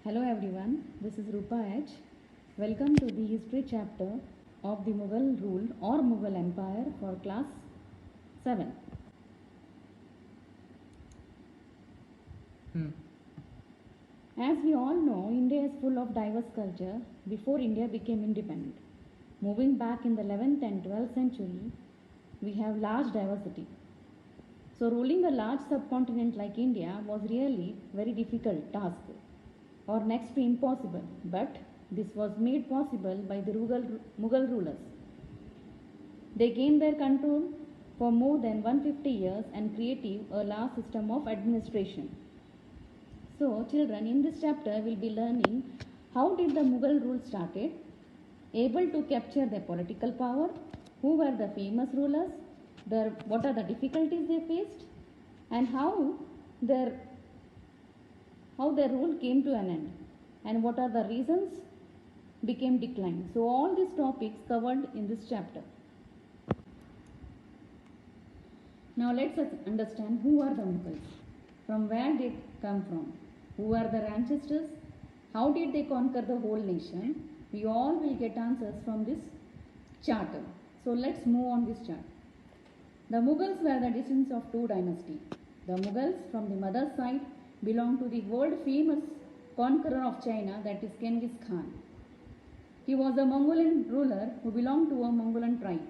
Hello everyone, this is Rupa H. Welcome to the history chapter of the Mughal rule or Mughal Empire for class 7. As we all know, India is full of diverse culture before India became independent. Moving back in the 11th and 12th century, we have large diversity. So ruling a large subcontinent like India was really very difficult task or next to impossible, but this was made possible by the Mughal rulers. They gained their control for more than 150 years and created a large system of administration. So children, in this chapter we'll be learning how did the Mughal rule started, able to capture their political power, who were the famous rulers, what are the difficulties they faced, and how their rule came to an end, and what are the reasons became decline. So all these topics covered in this chapter. Now let's understand who are the Mughals, from where they come from, who are their ancestors, how did they conquer the whole nation. We all will get answers from this charter. So let's move on this chart. The Mughals were the descendants of two dynasties. The Mughals from the mother's side belonged to the world famous conqueror of China, that is Genghis Khan. He was a Mongolian ruler who belonged to a Mongolian tribe.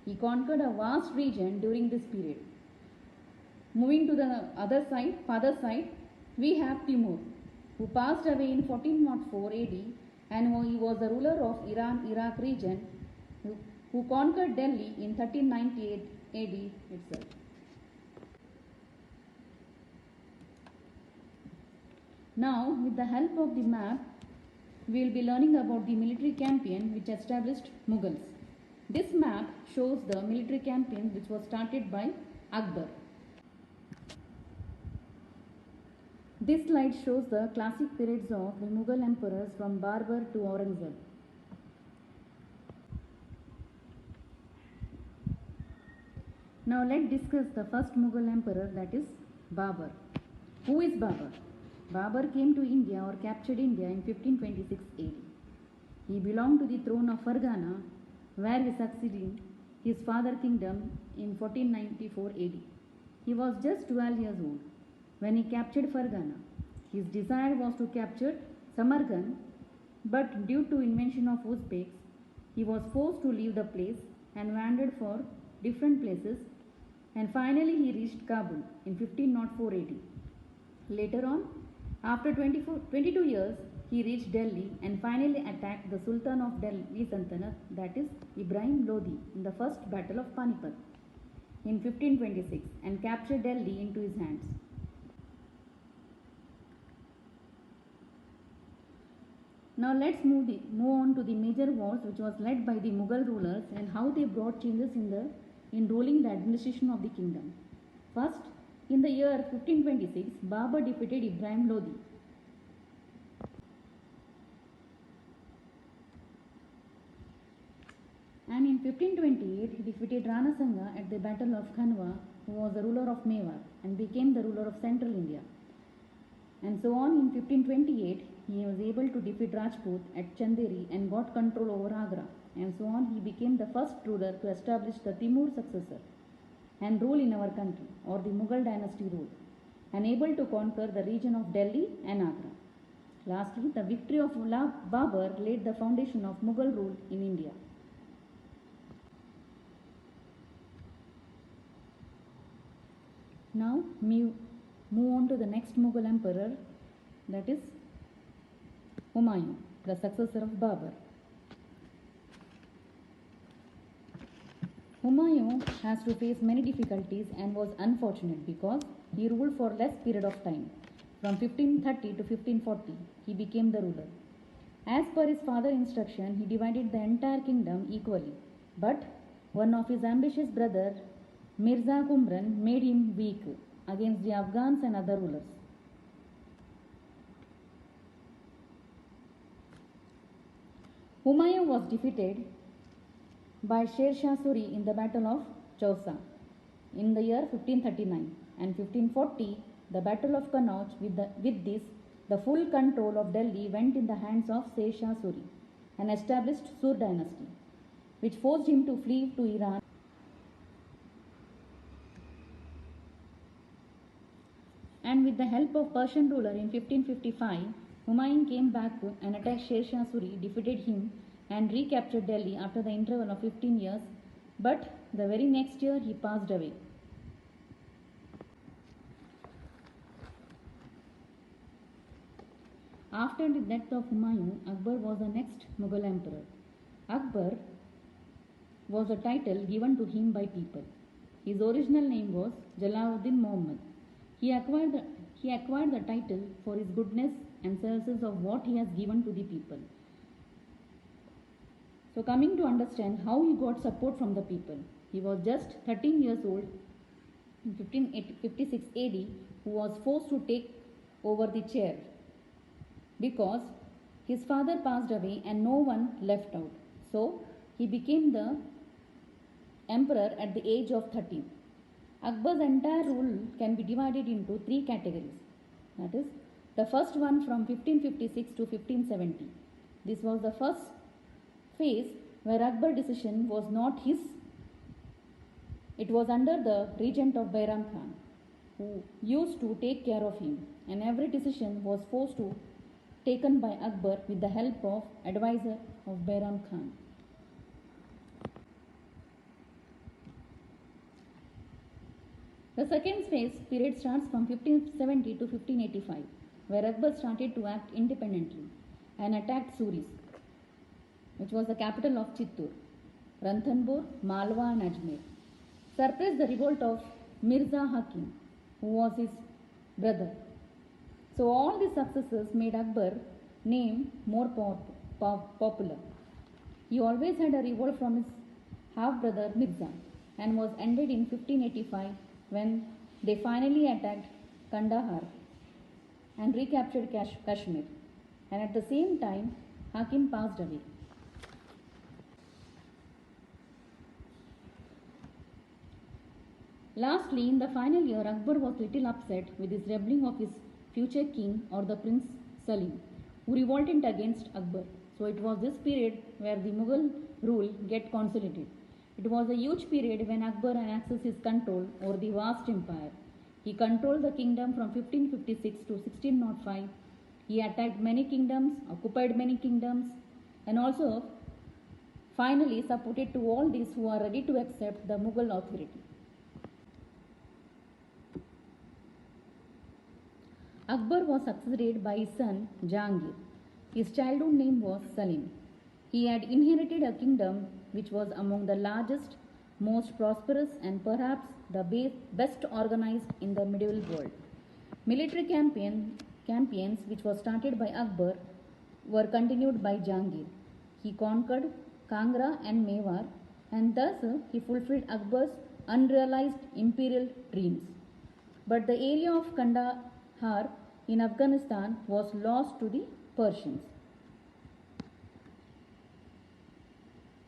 He conquered a vast region during this period. Moving to the other side, father's side, we have Timur, who passed away in 1404 AD, and he was the ruler of Iran-Iraq region, who conquered Delhi in 1398 AD itself. Now, with the help of the map, we will be learning about the military campaign which established Mughals. This map shows the military campaign which was started by Akbar. This slide shows the classic periods of the Mughal emperors from Babur to Aurangzeb. Now let's discuss the first Mughal emperor, that is Babur. Who is Babur? Babur came to India or captured India in 1526 AD. He belonged to the throne of Fargana, where he succeeded his father kingdom in 1494 AD. He was just 12 years old when he captured Fargana. His desire was to capture Samarkand, but due to invention of Uzbeks, he was forced to leave the place and wandered for different places, and finally he reached Kabul in 1504 AD. Later on, after 22 years, he reached Delhi and finally attacked the Sultan of Delhi Sultanate, that is Ibrahim Lodi, in the first battle of Panipat in 1526 and captured Delhi into his hands. Now let's move on to the major wars which was led by the Mughal rulers and how they brought changes in ruling the administration of the kingdom. First, in the year 1526, Babur defeated Ibrahim Lodi. And in 1528, he defeated Rana Sanga at the Battle of Khanwa, who was the ruler of Mewar and became the ruler of central India. And so on, in 1528, he was able to defeat Rajput at Chanderi and got control over Agra. And so on, he became the first ruler to establish the Timur successor and rule in our country, or the Mughal dynasty rule, and able to conquer the region of Delhi and Agra. Lastly, the victory of Babur laid the foundation of Mughal rule in India. Now, move on to the next Mughal emperor, that is Humayun, the successor of Babur. Humayun has to face many difficulties and was unfortunate because he ruled for less period of time. From 1530 to 1540, he became the ruler. As per his father's instruction, he divided the entire kingdom equally. But one of his ambitious brother, Mirza Kumran, made him weak against the Afghans and other rulers. Humayun was defeated by Sher Shah Suri in the Battle of Chausa in the year 1539, and 1540 the Battle of Kannauj. With this, the full control of Delhi went in the hands of Sher Shah Suri, an established Sur dynasty, which forced him to flee to Iran. And with the help of Persian ruler in 1555, Humayun came back and attacked Sher Shah Suri, defeated him and recaptured Delhi after the interval of 15 years, but the very next year he passed away. After the death of Humayun, Akbar was the next Mughal emperor. Akbar was a title given to him by people. His original name was Jalaluddin Muhammad. He acquired the title for his goodness and services of what he has given to the people. So coming to understand how he got support from the people. He was just 13 years old in 1556 AD who was forced to take over the chair because his father passed away and no one left out. So he became the emperor at the age of 13. Akbar's entire rule can be divided into three categories. That is, the first one from 1556 to 1570. This was the first phase where Akbar's decision was not his. It was under the regent of Bairam Khan, who used to take care of him, and every decision was forced to taken by Akbar with the help of advisor of Bairam Khan. The second phase period starts from 1570 to 1585, where Akbar started to act independently and attacked Suris, which was the capital of Chittor, Ranthambore, Malwa and Ajmer, suppressed the revolt of Mirza Hakim, who was his brother. So all these successes made Akbar name more popular. He always had a revolt from his half-brother Mirza and was ended in 1585 when they finally attacked Kandahar and recaptured Kashmir, and at the same time Hakim passed away. Lastly, in the final year, Akbar was little upset with his rebelling of his future king or the Prince Salim, who revolted against Akbar. So it was this period where the Mughal rule get consolidated. It was a huge period when Akbar annexed his control over the vast empire. He controlled the kingdom from 1556 to 1605. He attacked many kingdoms, occupied many kingdoms, and also finally supported to all these who are ready to accept the Mughal authority. Akbar was succeeded by his son Jahangir. His childhood name was Salim. He had inherited a kingdom which was among the largest, most prosperous and perhaps the best organized in the medieval world. Military campaigns which were started by Akbar were continued by Jahangir. He conquered Kangra and Mewar and thus he fulfilled Akbar's unrealized imperial dreams. But the area of Kandahar in Afghanistan was lost to the Persians.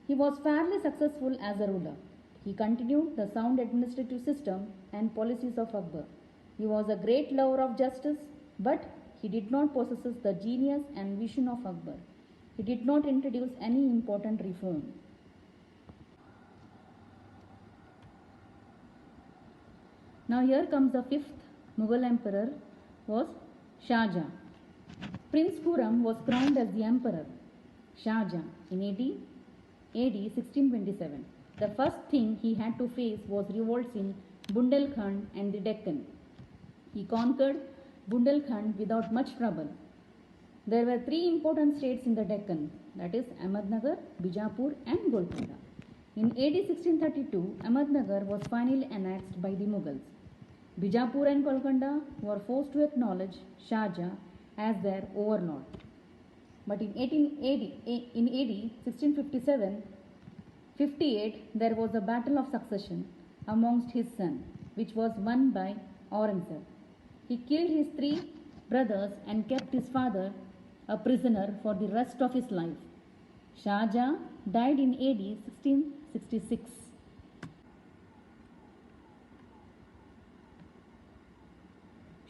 He was fairly successful as a ruler. He continued the sound administrative system and policies of Akbar. He was a great lover of justice, but he did not possess the genius and vision of Akbar. He did not introduce any important reform. Now here comes the fifth Mughal emperor was Shah Jahan. Prince Khurram was crowned as the emperor Shah Jahan in AD 1627. The first thing he had to face was revolts in Bundelkhand and the Deccan. He conquered Bundelkhand without much trouble. There were three important states in the Deccan, that is Ahmednagar, Bijapur and Golconda. In AD 1632, Ahmednagar was finally annexed by the Mughals. Bijapur and Golconda were forced to acknowledge Shah Jahan as their overlord. But in AD 1657-58, there was a battle of succession amongst his sons, which was won by Aurangzeb. He killed his three brothers and kept his father a prisoner for the rest of his life. Shah Jahan died in AD 1666.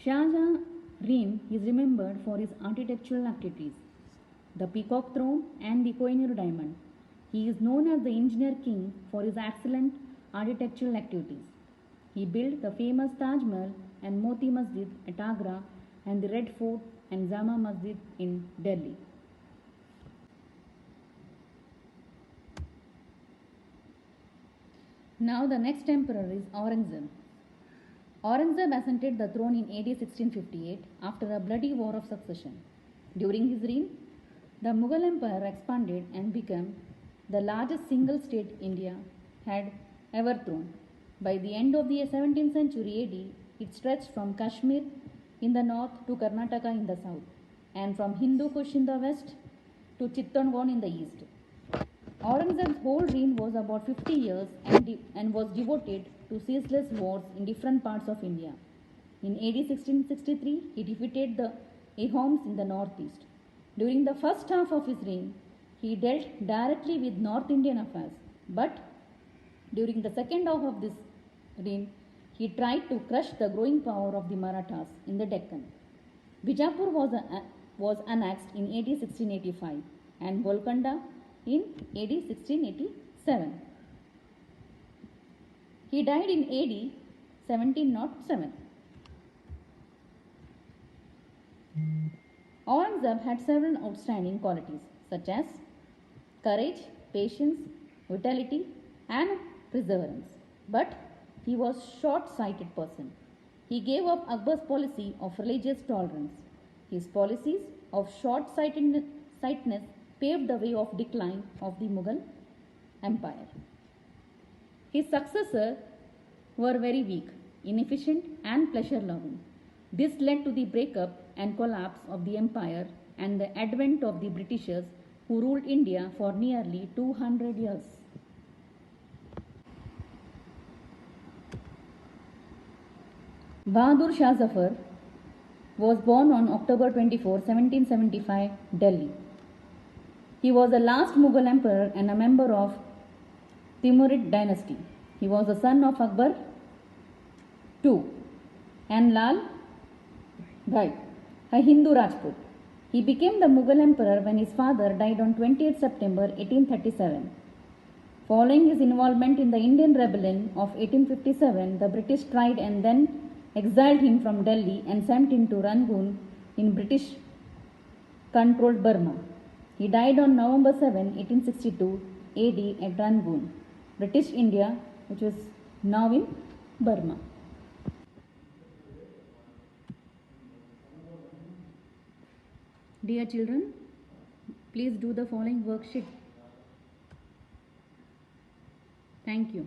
Shah Jahan reign, he is remembered for his architectural activities, the Peacock Throne and the Kohinoor Diamond. He is known as the Engineer King for his excellent architectural activities. He built the famous Taj Mahal and Moti Masjid at Agra and the Red Fort and Jama Masjid in Delhi. Now the next emperor is Aurangzeb. Aurangzeb ascended the throne in AD 1658 after a bloody war of succession. During his reign, the Mughal Empire expanded and became the largest single state India had ever thrown. By the end of the 17th century AD, it stretched from Kashmir in the north to Karnataka in the south, and from Hindu Kush in the west to Chittagong in the east. Aurangzeb's whole reign was about 50 years and was devoted to ceaseless wars in different parts of India. In AD 1663, he defeated the Ahoms in the northeast. During the first half of his reign, he dealt directly with North Indian affairs, but during the second half of this reign, he tried to crush the growing power of the Marathas in the Deccan. Bijapur was annexed in AD 1685 and Golconda in AD 1687. He died in AD 1707. Aurangzeb had several outstanding qualities such as courage, patience, vitality, and perseverance. But he was a short-sighted person. He gave up Akbar's policy of religious tolerance. His policies of short-sightedness paved the way of decline of the Mughal Empire. His successors were very weak, inefficient, and pleasure-loving. This led to the breakup and collapse of the empire and the advent of the Britishers who ruled India for nearly 200 years. Bahadur Shah Zafar was born on October 24, 1775, Delhi. He was the last Mughal emperor and a member of Timurid dynasty. He was the son of Akbar II and Lal Bhai, a Hindu Rajput. He became the Mughal emperor when his father died on 28 September 1837. Following his involvement in the Indian Rebellion of 1857, the British tried and then exiled him from Delhi and sent him to Rangoon in British-controlled Burma. He died on November 7, 1862 AD at Rangoon, British India, which is now in Burma. Dear children, please do the following worksheet. Thank you.